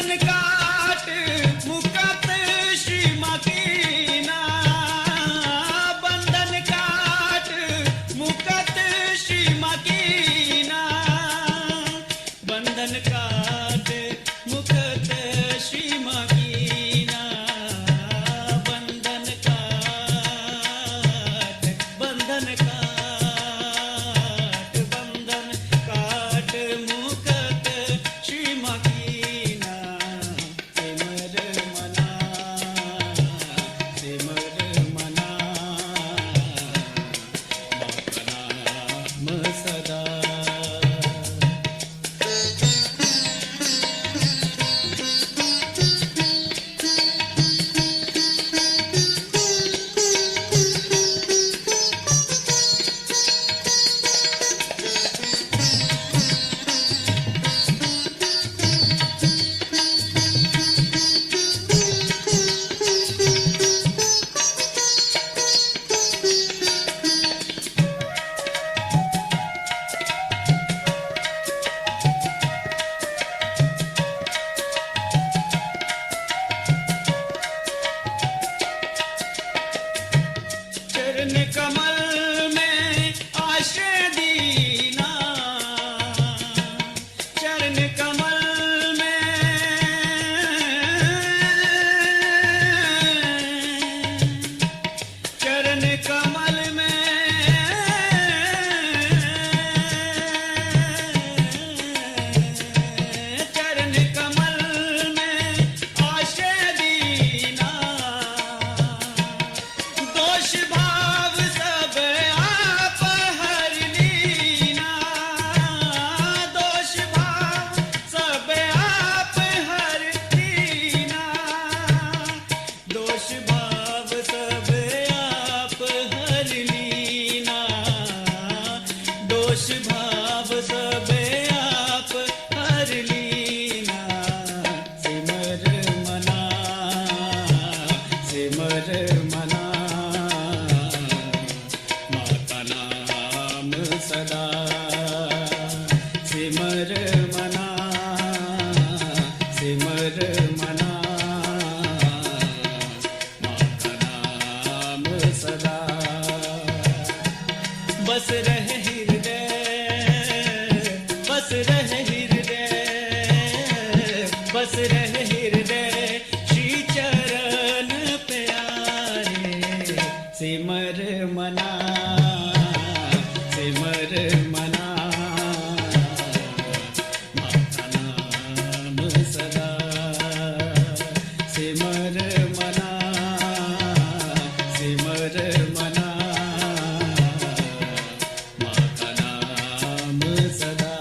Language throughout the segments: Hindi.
बंधन काट मुकत श्री माँ की ना, बंधन काट मुकत श्री माँ की ना, बंधन काट मुकत श्री माँ की ना, बंधन काट, बंधन काट, बंधन काट मुकत श्री माँ की ना, सिमर मना, सिमर मना, बापा नाम सदा। चरण कमल में आश्रय दीना, चरण कमल में, चरण कमल में, चरण कमल में आश्रय दीना, दोष भाव सब आप हर लीना, दोष भाव सब आप हर लीना, दोष भाव सब आप हर लीना, दोष भाव सब आप हर लीना, सिमर मना, सिमर मना, माता नाम सदा, सिमर मना, सिमर मना, माता नाम सदा, बस रहे हृदय, बस रहे हृदय, बस रहे हृदय श्री चरण प्यारे, सिमर मना, सिमर मना, माता नाम सदा, सिमर मना, सिमर मना, माता नाम सदा,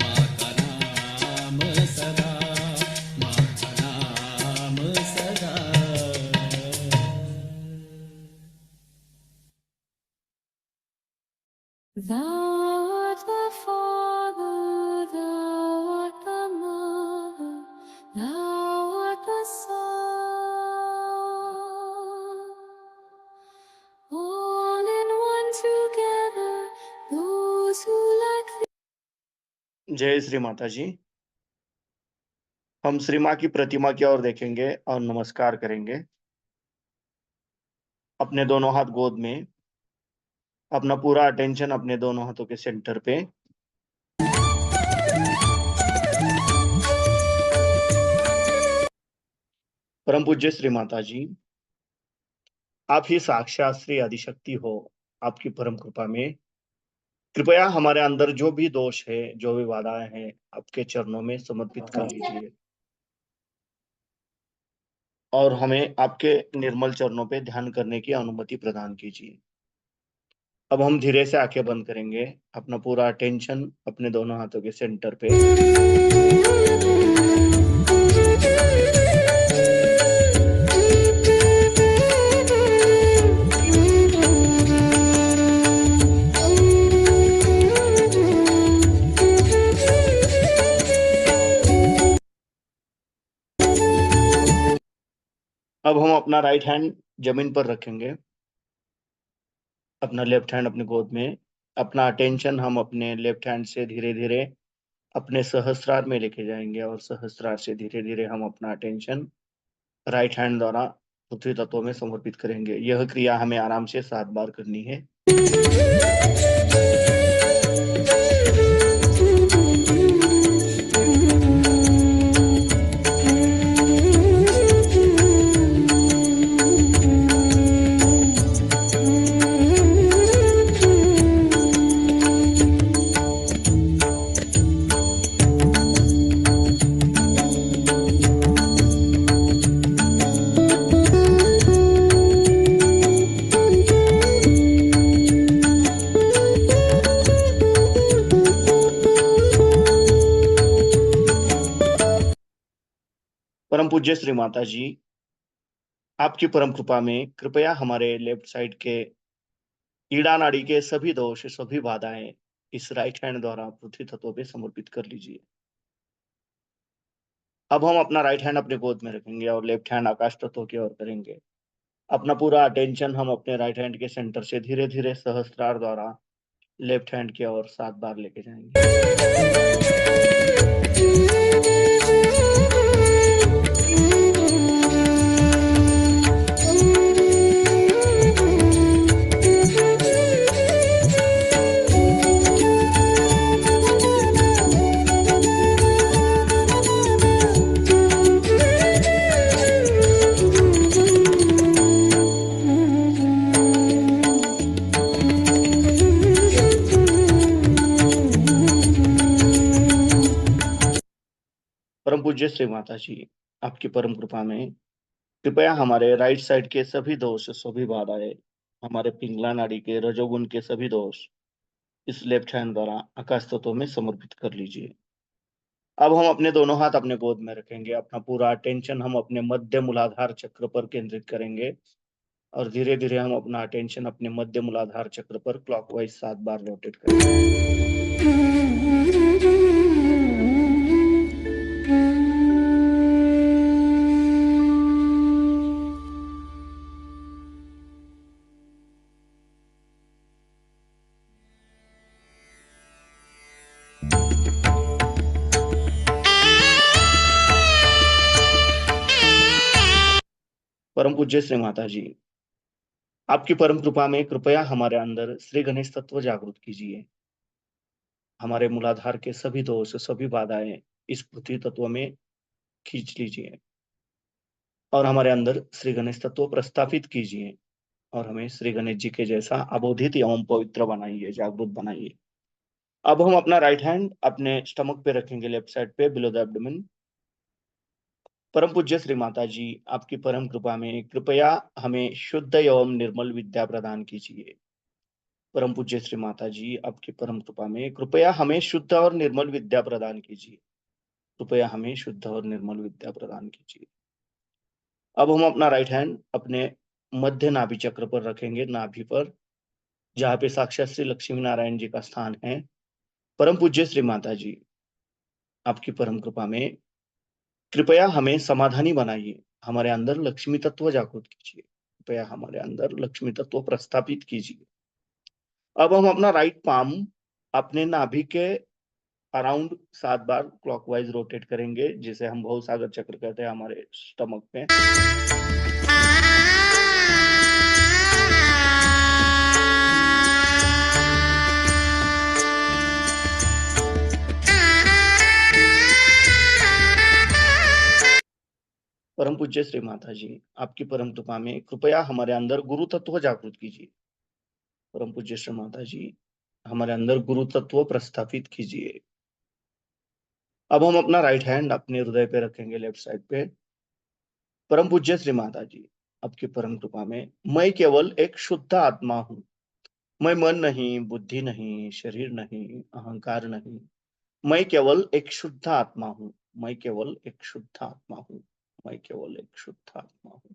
माता नाम सदा, माता नाम सदा। Thou art the Father, Thou art the Mother, Thou art the Son, all in one together, those who like Thee. जय श्री माता जी। हम श्री माँ की प्रतिमा की ओर देखेंगे और नमस्कार करेंगे। अपने दोनों हाथ गोद में, अपना पूरा अटेंशन अपने दोनों हाथों के सेंटर पे। परम पूज्य श्री माता जी, आप ही साक्षात श्री आदिशक्ति हो। आपकी परम कृपा में कृपया हमारे अंदर जो भी दोष है, जो भी बाधाएं हैं, आपके चरणों में समर्पित कर लीजिए और हमें आपके निर्मल चरणों पे ध्यान करने की अनुमति प्रदान कीजिए। अब हम धीरे से आंखें बंद करेंगे, अपना पूरा अटेंशन अपने दोनों हाथों के सेंटर पे। अब हम अपना राइट हैंड जमीन पर रखेंगे, अपना लेफ्ट हैंड अपने गोद में। अपना अटेंशन हम अपने लेफ्ट हैंड से धीरे धीरे अपने सहस्रार में लेके जाएंगे और सहस्रार से धीरे धीरे हम अपना अटेंशन राइट हैंड द्वारा पृथ्वी तत्व में समर्पित करेंगे। यह क्रिया हमें आराम से 7 बार करनी है। परम पूज्य श्री माता जी, आपकी परम कृपा में कृपया हमारे लेफ्ट साइड के ईड़ा नाड़ी के सभी दोष, सभी बाधाएं इस राइट हैंड द्वारा पृथ्वी तत्व पे समर्पित कर लीजिए। अब हम अपना राइट हैंड अपने गोद में रखेंगे और लेफ्ट हैंड आकाश तत्व की ओर करेंगे। अपना पूरा अटेंशन हम अपने राइट हैंड के सेंटर से धीरे धीरे सहस्त्रार द्वारा लेफ्ट हैंड की ओर 7 बार लेके जाएंगे। परम पूज्य श्री माता जी, आपकी परम कृपा में कृपया हमारे राइट साइड के सभी दोष, सभी बाधाएं, हमारे पिंगला नाड़ी के रजोगुण के सभी दोष इस लेफ्ट हैंड द्वारा आकाश तत्व में समर्पित कर लीजिए। अब हम अपने दोनों हाथ अपने गोद में रखेंगे। अपना पूरा अटेंशन हम अपने मध्य मूलाधार चक्र पर केंद्रित करेंगे और धीरे धीरे हम अपना अटेंशन अपने मध्य मूलाधार चक्र पर क्लॉकवाइज 7 बार रोटेट करेंगे। परम पूज्य श्री माता जी, आपकी परम कृपा में कृपया हमारे अंदर श्री गणेश तत्व जागृत कीजिए। हमारे मूलाधार के सभी दोष, सभी बाधाएं इस पृथ्वी तत्व में खींच लीजिए और हमारे अंदर श्री गणेश तत्व प्रस्थापित कीजिए और हमें श्री गणेश जी के जैसा अबोधित एवं पवित्र बनाइए, जागृत बनाइए। अब हम अपना राइट हैंड अपने स्टमक पे रखेंगे, लेफ्ट साइड पे बिलो द एब्डोमेन। परम पूज्य श्री माता जी, आपकी परम कृपा में कृपया हमें शुद्ध एवं निर्मल विद्या प्रदान कीजिए। परम पूज्य श्री माता जी, आपकी परम कृपा में कृपया हमें शुद्ध और निर्मल विद्या प्रदान कीजिए। कृपया हमें शुद्ध और निर्मल विद्या प्रदान कीजिए। अब हम अपना राइट हैंड अपने मध्य नाभि चक्र पर रखेंगे, नाभि पर, जहाँ पे साक्षात श्री लक्ष्मी नारायण जी का स्थान है। परम पूज्य श्री माता जी, आपकी परम कृपा में कृपया हमें समाधानी बनाइए। हमारे अंदर लक्ष्मी तत्व जागृत कीजिए। कृपया हमारे अंदर लक्ष्मी तत्व प्रस्थापित कीजिए। अब हम अपना राइट पाम अपने नाभि के अराउंड 7 बार क्लॉकवाइज रोटेट करेंगे, जिसे हम भवसागर चक्र कहते हैं हमारे स्टमक में। परम पूज्य श्री माता जी, आपकी परम कृपा में कृपया हमारे अंदर गुरु तत्व जागृत कीजिए। परम पूज्य श्री माता जी, हमारे अंदर गुरु तत्व प्रस्थापित कीजिए। अब हम अपना राइट हैंड अपने हृदय पे रखेंगे, लेफ्ट साइड पे। परम पूज्य श्री माता जी, आपकी परम कृपा में मैं केवल एक शुद्ध आत्मा हूँ। मैं मन नहीं, बुद्धि नहीं, शरीर नहीं, अहंकार नहीं। मैं केवल एक शुद्ध आत्मा हूँ। मैं केवल एक शुद्ध आत्मा हूँ। मैं केवल एक शुद्ध आत्मा हूँ।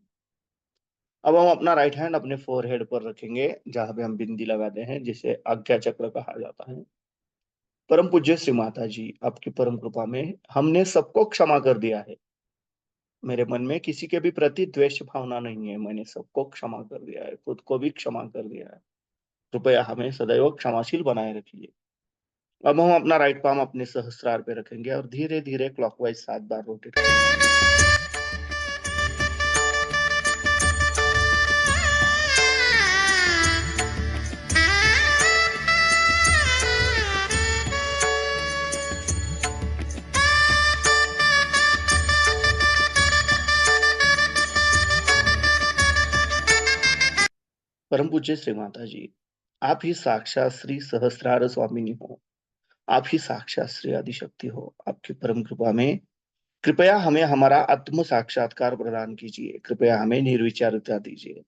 अब हम अपना राइट हैंड अपने फोरहेड पर रखेंगे, जहां पे हम बिंदी लगाते हैं, जिसे आज्ञा चक्र कहा जाता है। परम पूज्य श्री माता जी, आपकी परम कृपा में हमने सबको क्षमा कर दिया है। मेरे मन में किसी के भी प्रति द्वेष भावना नहीं है। मैंने सबको क्षमा कर दिया है, खुद को भी क्षमा कर दिया है। कृपया हमें सदैव क्षमाशील बनाए रखिए। अब हम अपना राइट पाम अपने सहस्त्रार पे रखेंगे और धीरे धीरे क्लॉकवाइज 7 बार रोटेट करेंगे। परम पूज्य श्री माता जी, आप ही साक्षात श्री सहस्त्रार स्वामिनी हो, आप ही साक्षात श्री आदिशक्ति हो। आपकी परम कृपा में कृपया हमें हमारा आत्म साक्षात्कार प्रदान कीजिए, कृपया हमें निर्विचारता दीजिए।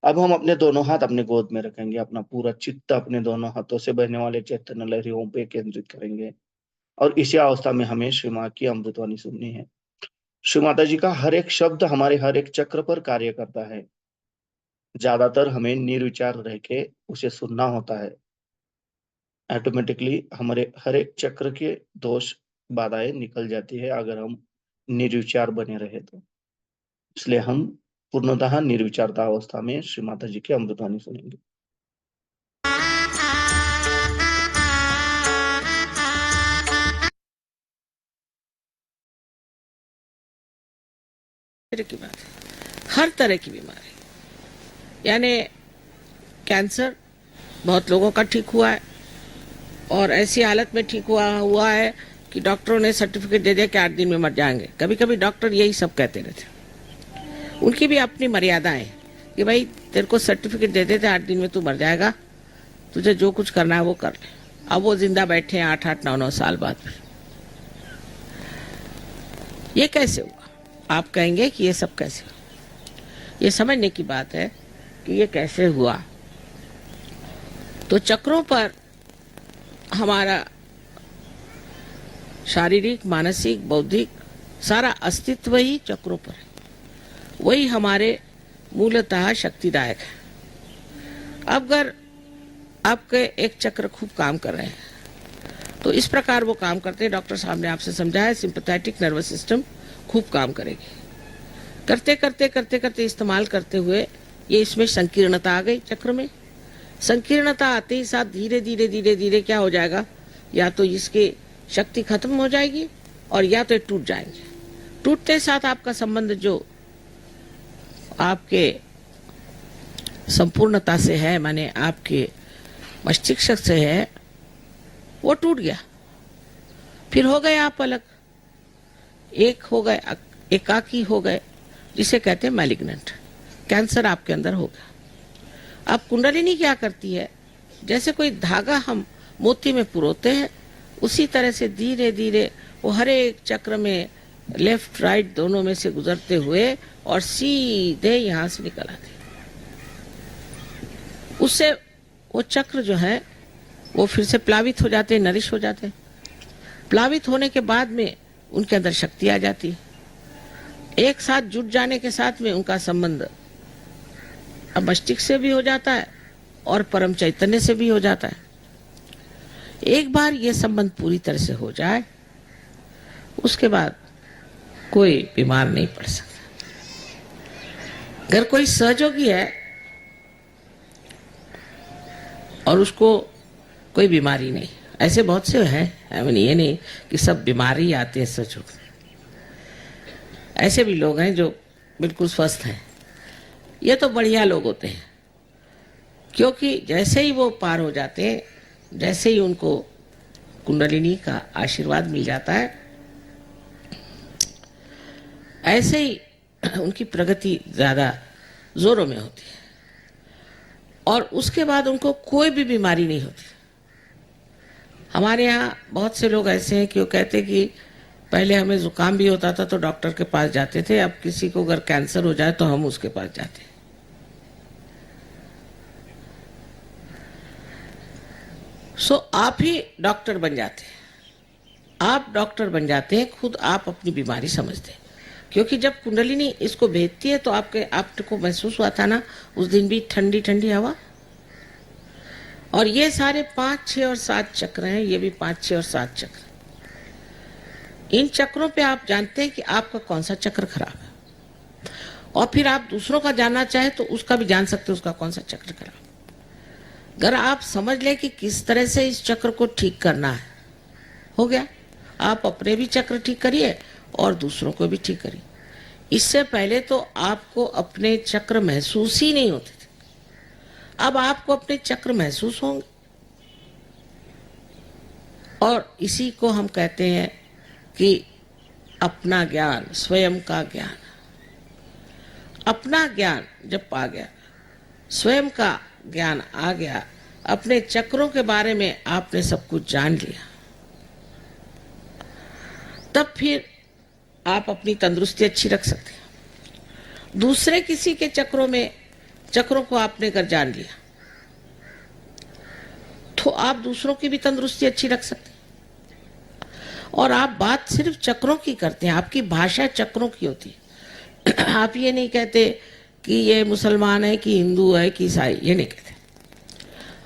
अब हम अपने दोनों हाथ अपने गोद में रखेंगे, अपना पूरा चित्त अपने दोनों हाथों से बहने वाले चैतन्य लहरियों पे केंद्रित करेंगे और इसी अवस्था में हमें श्री माँ की अमृतवाणी सुननी है। श्री माता जी का हर एक शब्द हमारे हर एक चक्र पर कार्य करता है। ज्यादातर हमें निर्विचार रह के उसे सुनना होता है। ऑटोमेटिकली हमारे हर एक चक्र के दोष बाधाएं निकल जाती है अगर हम निर्विचार बने रहे तो। इसलिए हम पूर्णतः निर्विचारता अवस्था में श्री माता जी की अमृतवाणी सुनेंगे। तरह की बात है, हर तरह की बीमारी, यानी कैंसर बहुत लोगों का ठीक हुआ है और ऐसी हालत में ठीक हुआ है कि डॉक्टरों ने सर्टिफिकेट दे दिया कि 8 दिन में मर जाएंगे। कभी कभी डॉक्टर यही सब कहते रहते, उनकी भी अपनी मर्यादाएं कि भाई तेरे को सर्टिफिकेट दे देते 8 दिन में तू मर जाएगा, तुझे जो कुछ करना है वो कर ले। अब वो जिंदा बैठे हैं 8-8, 9-9 साल बाद भी। ये कैसे हुआ? आप कहेंगे कि ये सब कैसे हुआ? ये समझने की बात है कि ये कैसे हुआ। तो चक्रों पर हमारा शारीरिक, मानसिक, बौद्धिक सारा अस्तित्व ही चक्रों पर है। वही हमारे मूलतः शक्तिदायक है। अब अगर आपके एक चक्र खूब काम कर रहे हैं तो इस प्रकार वो काम करते हैं। डॉक्टर साहब ने आपसे समझाया, सिंपैथेटिक नर्वस सिस्टम खूब काम करेगी। करते करते करते करते इस्तेमाल करते हुए ये इसमें संकीर्णता आ गई। चक्र में संकीर्णता आते ही साथ धीरे धीरे धीरे धीरे क्या हो जाएगा, या तो इसकी शक्ति खत्म हो जाएगी और या तो टूट जाएंगे। टूटते साथ आपका संबंध जो आपके संपूर्णता से है, माने आपके मस्तिष्क से है, वो टूट गया। फिर हो गए आप अलग, एक हो गए, एकाकी हो गए, जिसे कहते हैं मैलिग्नेंट। कैंसर आपके अंदर हो गया। अब कुंडलिनी क्या करती है, जैसे कोई धागा हम मोती में पुरोते हैं, उसी तरह से धीरे धीरे वो हर एक चक्र में लेफ्ट राइट दोनों में से गुजरते हुए और सीधे यहां से निकल आते। उससे वो चक्र जो है वो फिर से प्लावित हो जाते हैं, नरिश हो जाते हैं। प्लावित होने के बाद में उनके अंदर शक्ति आ जाती है। एक साथ जुट जाने के साथ में उनका संबंध अब मस्तिष्क से भी हो जाता है और परम चैतन्य से भी हो जाता है। एक बार ये संबंध पूरी तरह से हो जाए, उसके बाद कोई बीमार नहीं पड़ सकता। अगर कोई सहयोगी है और उसको कोई बीमारी नहीं, ऐसे बहुत से हैं, ये नहीं कि सब बीमारी आते हैं सहयोग, ऐसे भी लोग हैं जो बिल्कुल स्वस्थ हैं। ये तो बढ़िया लोग होते हैं, क्योंकि जैसे ही वो पार हो जाते हैं, जैसे ही उनको कुंडलिनी का आशीर्वाद मिल जाता है, ऐसे ही उनकी प्रगति ज्यादा जोरों में होती है और उसके बाद उनको कोई भी बीमारी नहीं होती। हमारे यहाँ बहुत से लोग ऐसे हैं कि वो कहते कि पहले हमें जुकाम भी होता था तो डॉक्टर के पास जाते थे, अब किसी को अगर कैंसर हो जाए तो हम उसके पास जाते हैं। सो आप ही डॉक्टर बन जाते हैं। आप डॉक्टर बन जाते हैं, खुद आप अपनी बीमारी समझते हैं। क्योंकि जब कुंडलिनी इसको भेजती है तो आपको महसूस हुआ था ना उस दिन भी ठंडी ठंडी हवा। और ये सारे 5, 6 और 7 चक्र हैं, ये भी 5, 6 और 7 चक्र। इन चक्रों पे आप जानते हैं कि आपका कौन सा चक्र खराब है और फिर आप दूसरों का जानना चाहे तो उसका भी जान सकते हैं उसका कौन सा चक्र खराब। अगर आप समझ लें कि किस तरह से इस चक्र को ठीक करना है, हो गया। आप अपने भी चक्र ठीक करिए और दूसरों को भी ठीक करिए। इससे पहले तो आपको अपने चक्र महसूस ही नहीं होते थे, अब आपको अपने चक्र महसूस होंगे। और इसी को हम कहते हैं कि अपना ज्ञान, स्वयं का ज्ञान। अपना ज्ञान जब पा गया, स्वयं का ज्ञान आ गया, अपने चक्रों के बारे में आपने सब कुछ जान लिया, तब फिर आप अपनी तंदुरुस्ती अच्छी रख सकते हैं। दूसरे किसी के चक्रों को आपने अगर जान लिया तो आप दूसरों की भी तंदुरुस्ती अच्छी रख सकते हैं। और आप बात सिर्फ चक्रों की करते हैं, आपकी भाषा चक्रों की होती है। आप ये नहीं कहते कि ये मुसलमान है कि हिंदू है कि ईसाई, ये नहीं कहते।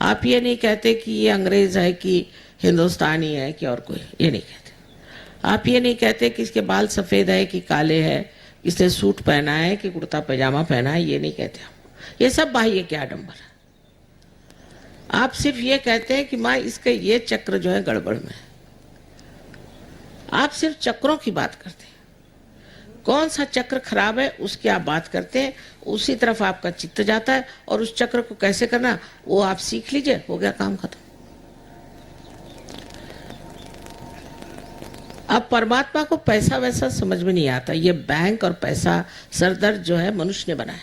आप ये नहीं कहते कि ये अंग्रेज है कि हिंदुस्तानी है कि और कोई, ये नहीं कहते। आप ये नहीं कहते कि इसके बाल सफ़ेद है कि काले है, इसने सूट पहना है कि कुर्ता पैजामा पहना है, ये नहीं कहते आप। ये सब बाह्य क्या आडंबर है। आप सिर्फ ये कहते हैं कि माँ इसके ये चक्र जो है गड़बड़ में है। आप सिर्फ चक्रों की बात करते हैं, कौन सा चक्र खराब है उसकी आप बात करते हैं, उसी तरफ आपका चित्त जाता है और उस चक्र को कैसे करना वो आप सीख लीजिए, हो गया काम खत्म। अब परमात्मा को पैसा वैसा समझ में नहीं आता। ये बैंक और पैसा सरदर्द जो है मनुष्य ने बनाया,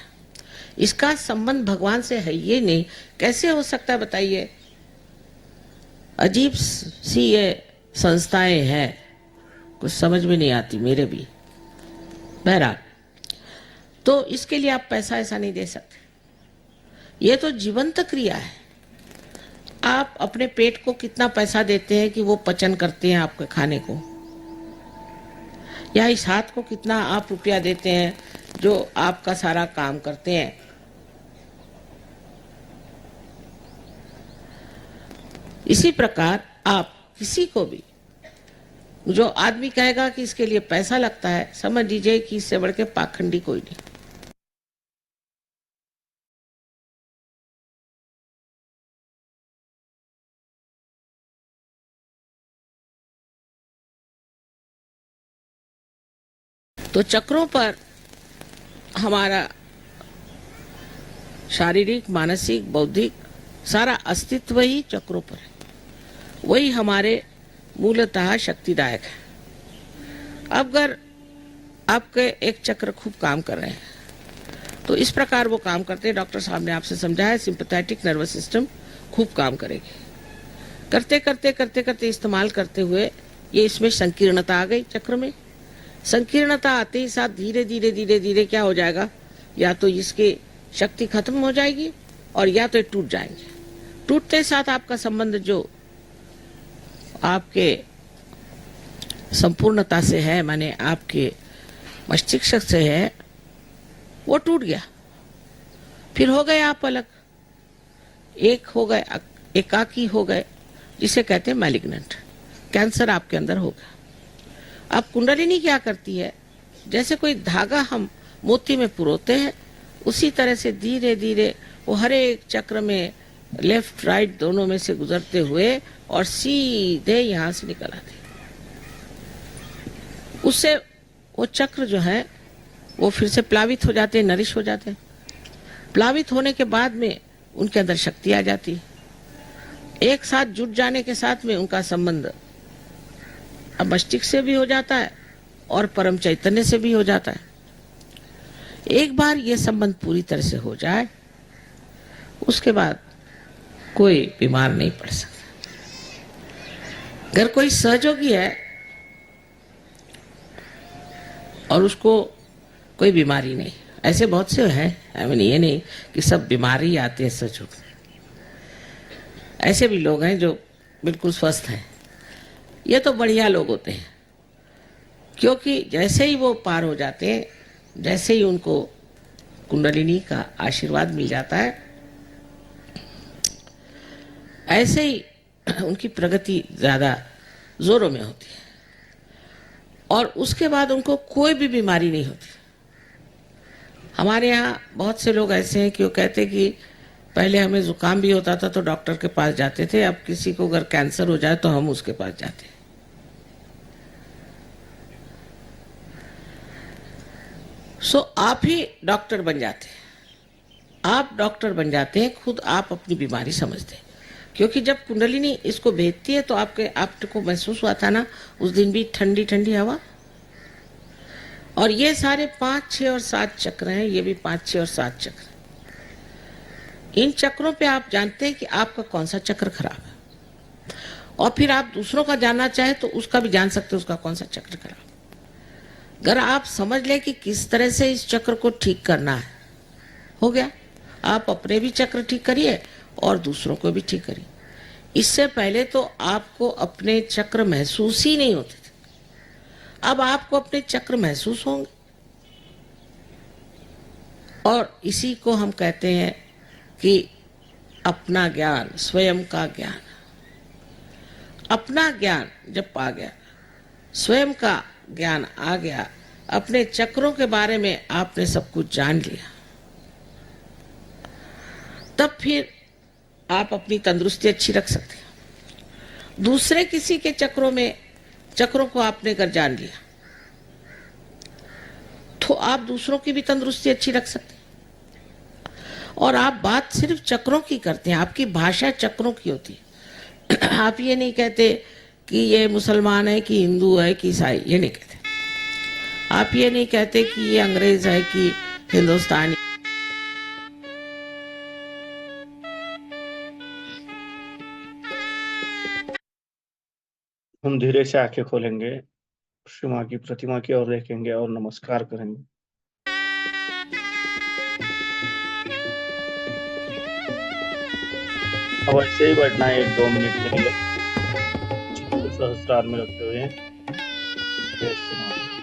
इसका संबंध भगवान से है ये नहीं। कैसे हो सकता है बताइए? अजीब सी ये संस्थाएं हैं, कुछ समझ में नहीं आती मेरे भी। बहरहाल, तो इसके लिए आप पैसा ऐसा नहीं दे सकते। ये तो जीवंत क्रिया है। आप अपने पेट को कितना पैसा देते हैं कि वो पचन करते हैं आपके खाने को, या इस हाथ को कितना आप रुपया देते हैं जो आपका सारा काम करते हैं। इसी प्रकार आप किसी को भी, जो आदमी कहेगा कि इसके लिए पैसा लगता है, समझ लीजिए कि इससे बढ़ के पाखंडी कोई नहीं। तो चक्रों पर हमारा शारीरिक, मानसिक, बौद्धिक सारा अस्तित्व ही चक्रों पर है। वही हमारे मूलतः शक्तिदायक है। अब अगर आपके एक चक्र खूब काम कर रहे हैं तो इस प्रकार वो काम करते हैं। डॉक्टर साहब ने आपसे समझाया, सिंपैथेटिक नर्वस सिस्टम खूब काम करेगी। करते करते करते करते इस्तेमाल करते हुए ये इसमें संकीर्णता आ गई। चक्र में संकीर्णता आते ही साथ धीरे धीरे धीरे धीरे क्या हो जाएगा, या तो इसकी शक्ति खत्म हो जाएगी और या तो ये टूट जाएंगे। टूटते साथ आपका संबंध जो आपके संपूर्णता से है, माने आपके मस्तिष्क से है, वो टूट गया। फिर हो गए आप अलग, एक हो गए, एकाकी हो गए, जिसे कहते हैं मैलिग्नेंट। कैंसर आपके अंदर हो गया। अब कुंडलिनी क्या करती है, जैसे कोई धागा हम मोती में पुरोते हैं, उसी तरह से धीरे धीरे वो हर एक चक्र में लेफ्ट राइट दोनों में से गुजरते हुए और सीधे यहाँ से निकल आते। उससे वो चक्र जो है वो फिर से प्लावित हो जाते हैं, नरिश हो जाते हैं। प्लावित होने के बाद में उनके अंदर शक्ति आ जाती है। एक साथ जुट जाने के साथ में उनका संबंध अब मस्तिष्क से भी हो जाता है और परम चैतन्य से भी हो जाता है। एक बार ये संबंध पूरी तरह से हो जाए, उसके बाद कोई बीमार नहीं पड़ सकता। अगर कोई सहयोगी है और उसको कोई बीमारी नहीं, ऐसे बहुत से हैं, ये नहीं कि सब बीमारी आते हैं सहयोग। ऐसे भी लोग हैं जो बिल्कुल स्वस्थ हैं। ये तो बढ़िया लोग होते हैं, क्योंकि जैसे ही वो पार हो जाते हैं, जैसे ही उनको कुंडलिनी का आशीर्वाद मिल जाता है, ऐसे ही उनकी प्रगति ज्यादा जोरों में होती है और उसके बाद उनको कोई भी बीमारी नहीं होती। हमारे यहाँ बहुत से लोग ऐसे हैं कि वो कहते हैं कि पहले हमें जुकाम भी होता था तो डॉक्टर के पास जाते थे, अब किसी को अगर कैंसर हो जाए तो हम उसके पास जाते हैं। सो आप ही डॉक्टर बन जाते हैं, आप डॉक्टर बन जाते हैं, खुद आप अपनी बीमारी समझते हैं। क्योंकि जब कुंडलिनी इसको भेजती है तो आपको महसूस हुआ था ना उस दिन भी ठंडी ठंडी हवा, और ये सारे 5, 6 और 7 चक्र हैं, ये भी 5, 6 और 7 चक्र। इन चक्रों पे आप जानते हैं कि आपका कौन सा चक्र खराब है, और फिर आप दूसरों का जानना चाहे तो उसका भी जान सकते हैं उसका कौन सा चक्र खराब है। अगर आप समझ लें कि किस तरह से इस चक्र को ठीक करना है, हो गया। आप अपने भी चक्र ठीक करिए और दूसरों को भी ठीक करिए। इससे पहले तो आपको अपने चक्र महसूस ही नहीं होते थे, अब आपको अपने चक्र महसूस होंगे, और इसी को हम कहते हैं कि अपना ज्ञान, स्वयं का ज्ञान। अपना ज्ञान जब पा गया, स्वयं का ज्ञान आ गया, अपने चक्रों के बारे में आपने सब कुछ जान लिया, तब फिर आप अपनी तंदुरुस्ती अच्छी रख सकते हैं। दूसरे किसी के चक्रों को आपने अगर जान लिया तो आप दूसरों की भी तंदुरुस्ती अच्छी रख सकते हैं। और आप बात सिर्फ चक्रों की करते हैं, आपकी भाषा चक्रों की होती है। आप ये नहीं कहते कि ये मुसलमान है कि हिंदू है कि ईसाई, ये नहीं कहते। आप ये नहीं कहते कि ये अंग्रेज है कि हिंदुस्तानी। हम धीरे से आंखें खोलेंगे, श्री माँ की प्रतिमा की ओर देखेंगे और नमस्कार करेंगे। अब ऐसे ही बैठना है 1-2 मिनट के लिए, चित्त को सहस्त्रार में रखते हुए। जय श्री राम।